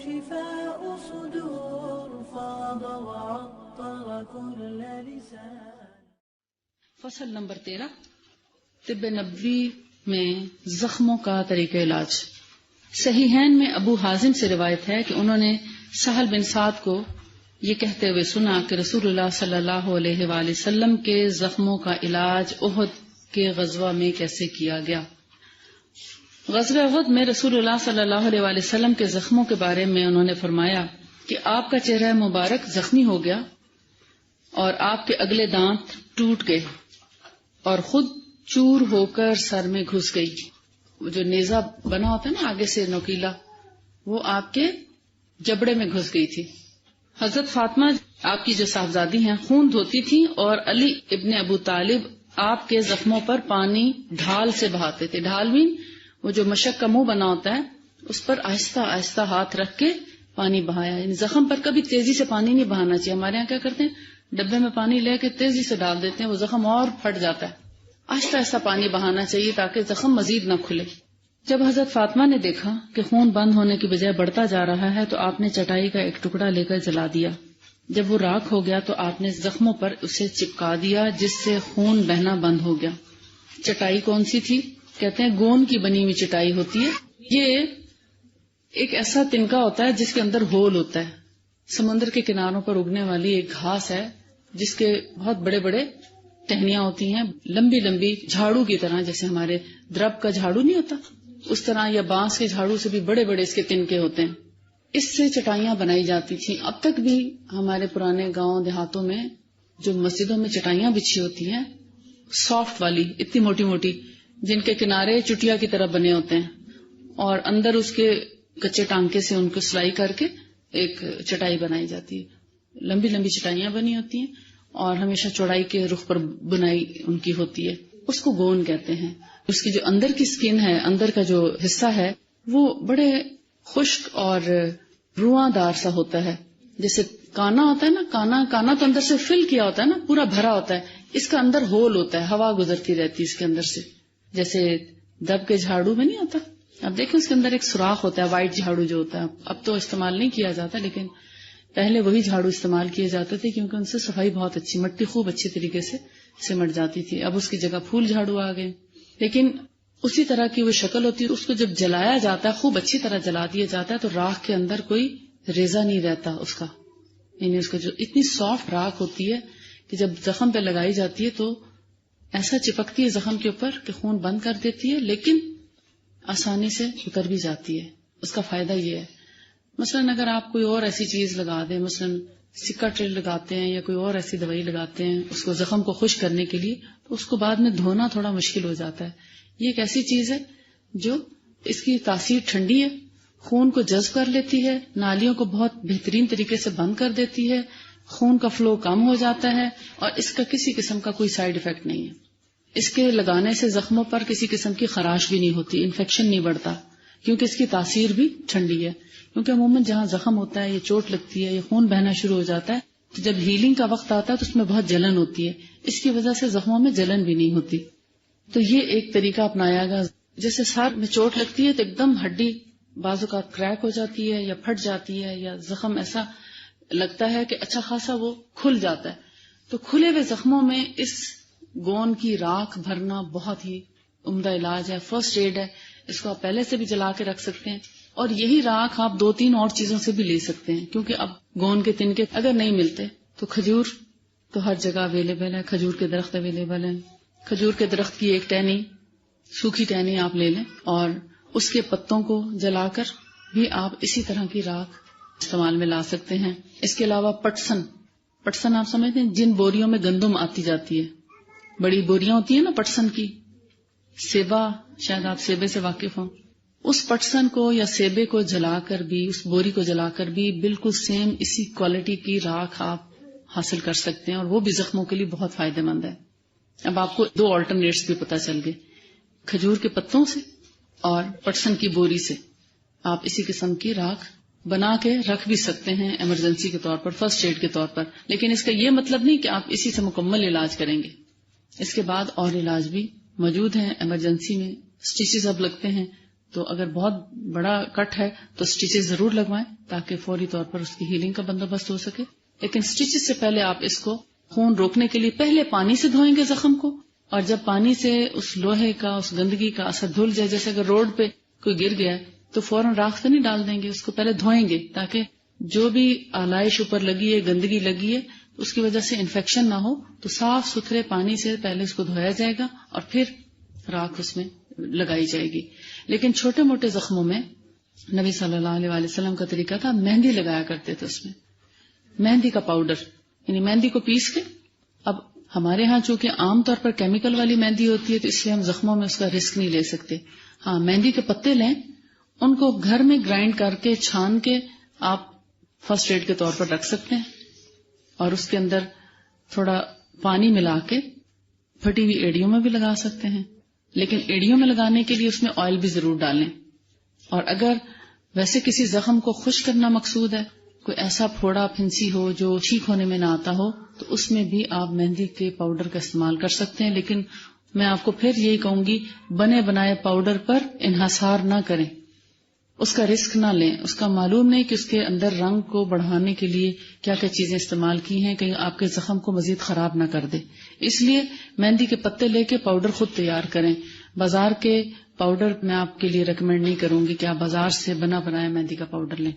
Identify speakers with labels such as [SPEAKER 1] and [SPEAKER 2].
[SPEAKER 1] شفاء صدور فاض وعطر كل لسان.
[SPEAKER 2] فصل نمبر 13 طب نبوی میں زخموں کا طریقہ علاج. صحیحین میں ابو حازم سے روایت ہے کہ انہوں نے سہل بن سعد کو یہ کہتے ہوئے سنا کہ رسول اللہ صلی اللہ علیہ وآلہ وسلم کے زخموں کا علاج احد کے غزوہ میں کیسے کیا گیا. غزوہ احد میں رسول اللہ صلی اللہ علیہ وآلہ وسلم کے زخموں کے بارے میں انہوں نے فرمایا کہ آپ کا چہرہ مبارک زخمی ہو گیا اور آپ کے اگلے دانت ٹوٹ گئے اور خود چور ہو کر سر میں گھس گئی. وہ جو نیزہ بنا ہوتا ہے نا آگے سے نوکیلا، وہ آپ کے جبڑے میں گھس گئی تھی. حضرت فاطمہ آپ کی جو صاحبزادی ہیں خون دھوتی تھی اور علی ابن ابو طالب آپ کے زخموں پر پانی ڈھال سے بہاتے تھے. ڈھال بھی وہ جو مشک کا منہ بنا ہوتا ہے اس پر آہستہ آہستہ ہاتھ رکھ کے پانی بہایا. یعنی زخم پر کبھی تیزی سے پانی نہیں بہانا چاہیے. ہمارے یہاں کیا کرتے ہیں، ڈبے میں پانی لے کے تیزی سے ڈال دیتے ہیں، وہ زخم اور پھٹ جاتا ہے. آہستہ آہستہ پانی بہانا چاہیے تاکہ زخم مزید نہ کھلے. جب حضرت فاطمہ نے دیکھا کہ خون بند ہونے کی بجائے بڑھتا جا رہا ہے تو آپ نے چٹائی کا ایک ٹکڑا لے کر جلا دیا. جب وہ راکھ ہو گیا تو آپ نے زخموں پر اسے چپکا دیا جس سے خون بہنا بند ہو گیا. چٹائی کون سی تھی؟ کہتے ہیں گون کی بنی ہوئی چٹائی ہوتی ہے. یہ ایک ایسا تنکا ہوتا ہے جس کے اندر ہول ہوتا ہے. سمندر کے کناروں پر اگنے والی ایک گھاس ہے جس کے بہت بڑے بڑے ٹہنیاں ہوتی ہیں، لمبی لمبی جھاڑو کی طرح، جیسے ہمارے درب کا جھاڑو نہیں ہوتا اس طرح، یا بانس کے جھاڑو سے بھی بڑے بڑے اس کے تنکے ہوتے ہیں. اس سے چٹائیاں بنائی جاتی تھیں. اب تک بھی ہمارے پرانے گاؤں دیہاتوں میں جو مسجدوں میں چٹائیاں بچھی ہوتی ہیں سافٹ والی، اتنی موٹی موٹی، جن کے کنارے چٹیا کی طرح بنے ہوتے ہیں اور اندر اس کے کچے ٹانکے سے ان کو سلائی کر کے ایک چٹائی بنائی جاتی ہے. لمبی لمبی چٹائیاں بنی ہوتی ہیں اور ہمیشہ چوڑائی کے رخ پر بنائی ان کی ہوتی ہے. اس کو گون کہتے ہیں. اس کی جو اندر کی سکن ہے، اندر کا جو حصہ ہے، وہ بڑے خشک اور رواں دار سا ہوتا ہے. جیسے کانا ہوتا ہے نا، کانا تو اندر سے فل کیا ہوتا ہے نا، پورا بھرا ہوتا ہے. اس کا اندر ہول ہوتا ہے، ہوا گزرتی رہتی ہے اس کے اندر سے، جیسے دب کے جھاڑو میں نہیں ہوتا. اب دیکھیں اس کے اندر ایک سوراخ ہوتا ہے، وائٹ جھاڑو جو ہوتا ہے. اب تو استعمال نہیں کیا جاتا، لیکن پہلے وہی جھاڑو استعمال کیے جاتے تھے کیونکہ ان سے صفائی بہت اچھی، مٹی خوب اچھی طریقے سے سمٹ جاتی تھی. اب اس کی جگہ پھول جھاڑو آ گئے، لیکن اسی طرح کی وہ شکل ہوتی ہے. اس کو جب جلایا جاتا ہے، خوب اچھی طرح جلا دیا جاتا ہے، تو راکھ کے اندر کوئی ریزہ نہیں رہتا اس کا. یعنی اس کو جو اتنی سافٹ راکھ ہوتی ہے کہ جب زخم پہ لگائی جاتی ہے تو ایسا چپکتی ہے زخم کے اوپر کہ خون بند کر دیتی ہے، لیکن آسانی سے اتر بھی جاتی ہے. اس کا فائدہ یہ ہے، مثلاً اگر آپ کوئی اور ایسی چیز لگا دیں، مثلاً سکا ٹریل لگاتے ہیں یا کوئی اور ایسی دوائی لگاتے ہیں اس کو زخم کو خشک کرنے کے لیے، تو اس کو بعد میں دھونا تھوڑا مشکل ہو جاتا ہے. یہ ایک ایسی چیز ہے جو اس کی تاثیر ٹھنڈی ہے، خون کو جذب کر لیتی ہے، نالیوں کو بہت بہترین طریقے سے بند کر دیتی ہے، خون کا فلو کم ہو جاتا ہے اور اس کا کسی قسم کا کوئی سائیڈ ایفیکٹ نہیں ہے. اس کے لگانے سے زخموں پر کسی قسم کی خراش بھی نہیں ہوتی، انفیکشن نہیں بڑھتا، کیونکہ اس کی تاثیر بھی ٹھنڈی ہے. کیونکہ عموماً جہاں زخم ہوتا ہے یا چوٹ لگتی ہے یا خون بہنا شروع ہو جاتا ہے تو جب ہیلنگ کا وقت آتا ہے تو اس میں بہت جلن ہوتی ہے، اس کی وجہ سے زخموں میں جلن بھی نہیں ہوتی. تو یہ ایک طریقہ اپنایا گا. جیسے سر میں چوٹ لگتی ہے تو ایک دم ہڈی بعض اوقات کریک ہو جاتی ہے یا پھٹ جاتی ہے یا زخم ایسا لگتا ہے کہ اچھا خاصا وہ کھل جاتا ہے. تو کھلے ہوئے زخموں میں اس گون کی راکھ بھرنا بہت ہی عمدہ علاج ہے، فرسٹ ایڈ ہے. اس کو آپ پہلے سے بھی جلا کے رکھ سکتے ہیں اور یہی راکھ آپ 2-3 اور چیزوں سے بھی لے سکتے ہیں، کیونکہ اب گون کے تنکے اگر نہیں ملتے تو کھجور تو ہر جگہ اویلیبل ہے، کھجور کے درخت اویلیبل ہیں. کھجور کے درخت کی ایک ٹہنی، سوکھی ٹہنی آپ لے لیں اور اس کے پتوں کو جلا کر بھی آپ اسی طرح کی راکھ استعمال میں لا سکتے ہیں. اس کے علاوہ پٹسن آپ سمجھتے ہیں، جن بوریوں میں گندم آتی جاتی ہے، بڑی بوریاں ہوتی ہیں نا پٹسن کی، سیبا، شاید آپ سیبے سے واقف ہوں، اس پٹسن کو یا سیبے کو جلا کر بھی، اس بوری کو جلا کر بھی بالکل سیم اسی کوالٹی کی راکھ آپ حاصل کر سکتے ہیں اور وہ بھی زخموں کے لیے بہت فائدہ مند ہے. اب آپ کو 2 آلٹرنیٹس بھی پتہ چل گئے، کھجور کے پتوں سے اور پٹسن کی بوری سے آپ اسی قسم کی راکھ بنا کے رکھ بھی سکتے ہیں ایمرجنسی کے طور پر، فرسٹ ایڈ کے طور پر. لیکن اس کا یہ مطلب نہیں کہ آپ اسی سے مکمل علاج کریں گے، اس کے بعد اور علاج بھی موجود ہیں. ایمرجنسی میں سٹیچز اب لگتے ہیں تو اگر بہت بڑا کٹ ہے تو سٹیچز ضرور لگوائیں تاکہ فوری طور پر اس کی ہیلنگ کا بندوبست ہو سکے. لیکن سٹیچز سے پہلے آپ اس کو خون روکنے کے لیے پہلے پانی سے دھوئیں گے زخم کو، اور جب پانی سے اس لوہے کا، اس گندگی کا اثر دھل جائے، جیسے اگر روڈ پہ کوئی گر گیا ہے تو فوراً راکھ تو نہیں ڈال دیں گے، اس کو پہلے دھوئیں گے تاکہ جو بھی آلائش اوپر لگی ہے، گندگی لگی ہے، اس کی وجہ سے انفیکشن نہ ہو. تو صاف ستھرے پانی سے پہلے اس کو دھویا جائے گا اور پھر راکھ اس میں لگائی جائے گی. لیکن چھوٹے موٹے زخموں میں نبی صلی اللہ علیہ وآلہ وسلم کا طریقہ تھا، مہندی لگایا کرتے تھے اس میں، مہندی کا پاؤڈر، یعنی مہندی کو پیس کے. اب ہمارے ہاں چونکہ عام طور پر کیمیکل والی مہندی ہوتی ہے تو اس لیے ہم زخموں میں اس کا رسک نہیں لے سکتے. ہاں، مہندی کے پتے لیں، ان کو گھر میں گرائنڈ کر کے چھان کے آپ فرسٹ ایڈ کے طور پر رکھ سکتے ہیں، اور اس کے اندر تھوڑا پانی ملا کے پھٹی ہوئی ایڑیوں میں بھی لگا سکتے ہیں. لیکن ایڑیوں میں لگانے کے لیے اس میں آئل بھی ضرور ڈالیں. اور اگر ویسے کسی زخم کو خشک کرنا مقصود ہے، کوئی ایسا پھوڑا پھنسی ہو جو ٹھیک ہونے میں نہ آتا ہو، تو اس میں بھی آپ مہندی کے پاؤڈر کا استعمال کر سکتے ہیں. لیکن میں آپ کو پھر یہی کہوں گی، بنے بنائے پاؤڈر پر انحصار نہ کریں، اس کا رسک نہ لیں. اس کا معلوم نہیں کہ اس کے اندر رنگ کو بڑھانے کے لیے کیا کیا چیزیں استعمال کی ہیں، کہیں آپ کے زخم کو مزید خراب نہ کر دے. اس لیے مہندی کے پتے لے کے پاؤڈر خود تیار کریں. بازار کے پاؤڈر میں آپ کے لیے ریکمینڈ نہیں کروں گی کہ آپ بازار سے بنا بنایا مہندی کا پاؤڈر لیں.